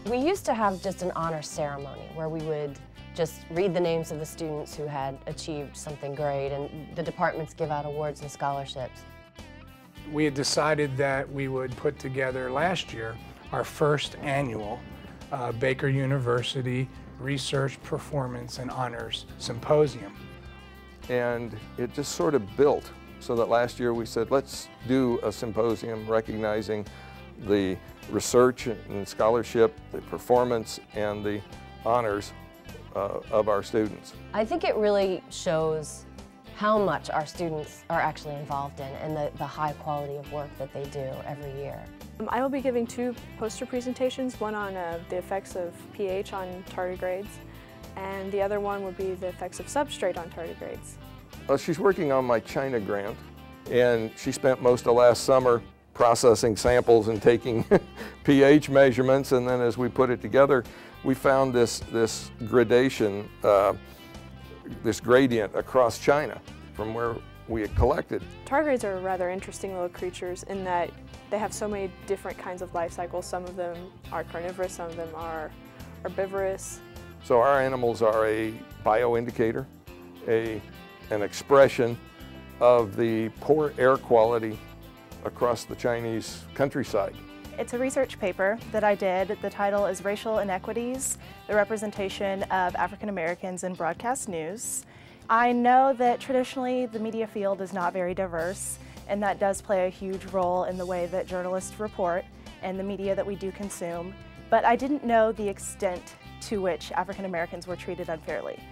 We used to have just an honor ceremony where we would just read the names of the students who had achieved something great, and the departments give out awards and scholarships. We had decided that we would put together last year our first annual Baker University Research, Performance, and Honors Symposium. And it just sort of built, so that last year we said, let's do a symposium recognizing the research and scholarship, the performance, and the honors of our students. I think it really shows how much our students are actually involved in and the high quality of work that they do every year. I will be giving 2 poster presentations, one on the effects of pH on tardigrades, and the other one would be the effects of substrate on tardigrades. She's working on my China grant, and she spent most of last summer processing samples and taking pH measurements, and then as we put it together, we found this gradation, this gradient across China from where we had collected. Tardigrades are rather interesting little creatures in that they have so many different kinds of life cycles. Some of them are carnivorous, some of them are herbivorous. So our animals are a bioindicator, an expression of the poor air quality across the Chinese countryside. It's a research paper that I did. The title is Racial Inequities, the Representation of African Americans in Broadcast News. I know that traditionally the media field is not very diverse, and that does play a huge role in the way that journalists report and the media that we do consume. But I didn't know the extent to which African Americans were treated unfairly.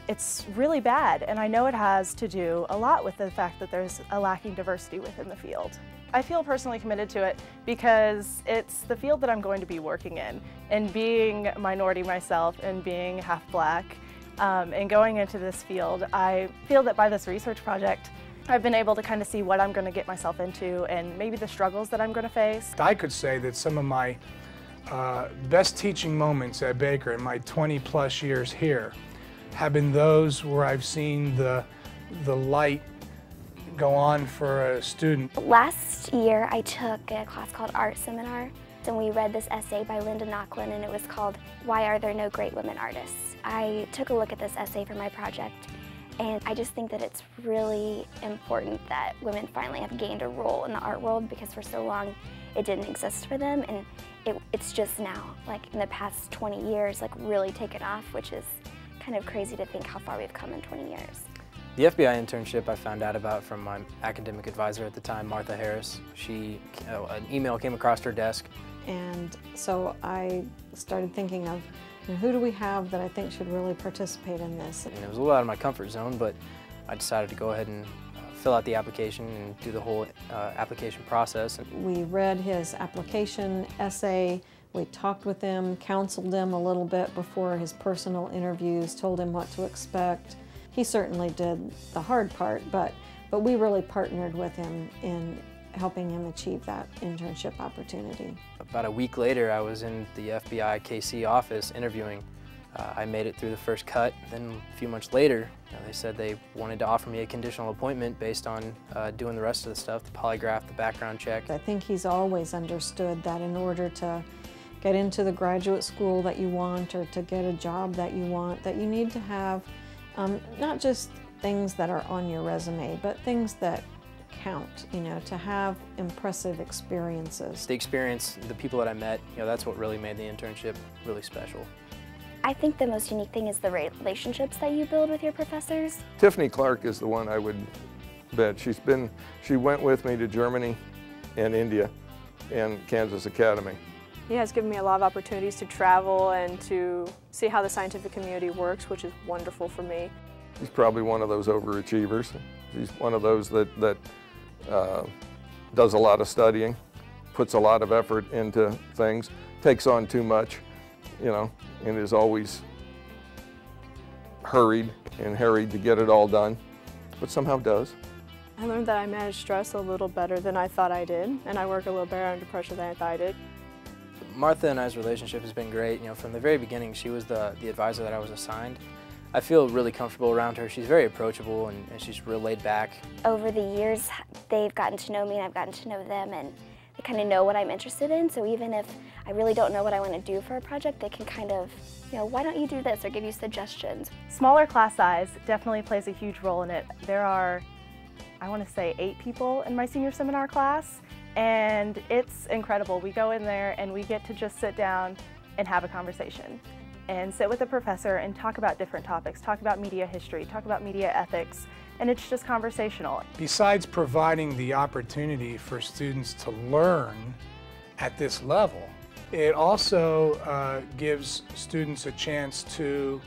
It's really bad, and I know it has to do a lot with the fact that there's a lacking diversity within the field. I feel personally committed to it because it's the field that I'm going to be working in, and being a minority myself and being half black and going into this field, I feel that by this research project I've been able to kind of see what I'm going to get myself into and maybe the struggles that I'm going to face. I could say that some of my best teaching moments at Baker in my 20+ years here have been those where I've seen the light go on for a student. Last year I took a class called Art Seminar, and we read this essay by Linda Nochlin, and it was called Why Are There No Great Women Artists? I took a look at this essay for my project, and I just think that it's really important that women finally have gained a role in the art world, because for so long it didn't exist for them, and it's just now, like in the past 20 years, like really taken off, which is kind of crazy to think how far we've come in 20 years. The FBI internship I found out about from my academic advisor at the time, Martha Harris. An email came across her desk. And so I started thinking of, who do we have that I think should really participate in this? And it was a little out of my comfort zone, but I decided to go ahead and fill out the application and do the whole application process. We read his application essay. We talked with him, counseled him a little bit before his personal interviews, told him what to expect. He certainly did the hard part, but we really partnered with him in helping him achieve that internship opportunity. About a week later, I was in the FBI KC office interviewing. I made it through the first cut. Then a few months later, they said they wanted to offer me a conditional appointment based on doing the rest of the stuff, the polygraph, the background check. I think he's always understood that in order to get into the graduate school that you want or to get a job that you want, that you need to have not just things that are on your resume, but things that count, to have impressive experiences. The experience, the people that I met, that's what really made the internship really special. I think the most unique thing is the relationships that you build with your professors. Tiffany Clark is the one I would bet. She went with me to Germany and India and Kansas Academy. He has given me a lot of opportunities to travel and to see how the scientific community works, which is wonderful for me. He's probably one of those overachievers. He's one of those that does a lot of studying, puts a lot of effort into things, takes on too much, and is always hurried and harried to get it all done, but somehow does. I learned that I manage stress a little better than I thought I did, and I work a little better under pressure than I thought I did. Martha and I's relationship has been great. From the very beginning, she was the advisor that I was assigned. I feel really comfortable around her. She's very approachable and she's real laid back. Over the years, they've gotten to know me and I've gotten to know them, and they kind of know what I'm interested in, so even if I really don't know what I want to do for a project, they can kind of, you know, why don't you do this, or give you suggestions. Smaller class size definitely plays a huge role in it. There are, I want to say, 8 people in my senior seminar class, and it's incredible. We go in there and we get to just sit down and have a conversation and sit with the professor and talk about different topics, talk about media history, talk about media ethics, and it's just conversational. Besides providing the opportunity for students to learn at this level, it also gives students a chance to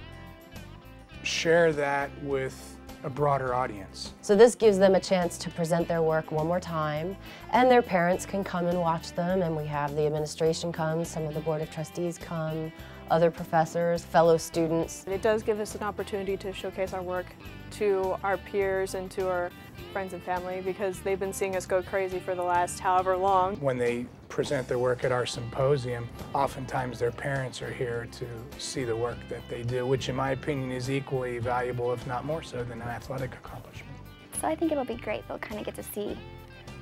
share that with a broader audience. So this gives them a chance to present their work one more time, and their parents can come and watch them, and we have the administration come, some of the Board of Trustees come, other professors, fellow students. It does give us an opportunity to showcase our work to our peers and to our friends and family, because they've been seeing us go crazy for the last however long. When they present their work at our symposium, oftentimes their parents are here to see the work that they do, which in my opinion is equally valuable, if not more so, than an athletic accomplishment. So I think it'll be great. They'll kind of get to see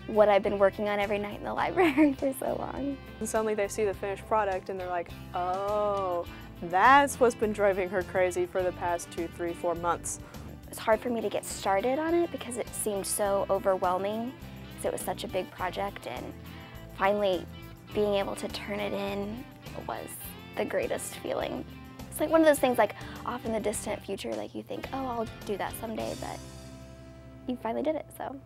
what I've been working on every night in the library for so long. And suddenly they see the finished product and they're like, oh, that's what's been driving her crazy for the past 2, 3, 4 months. It's hard for me to get started on it because it seemed so overwhelming, because it was such a big project, and finally being able to turn it in was the greatest feeling. It's like one of those things, like off in the distant future, like you think, oh, I'll do that someday, but you finally did it, so.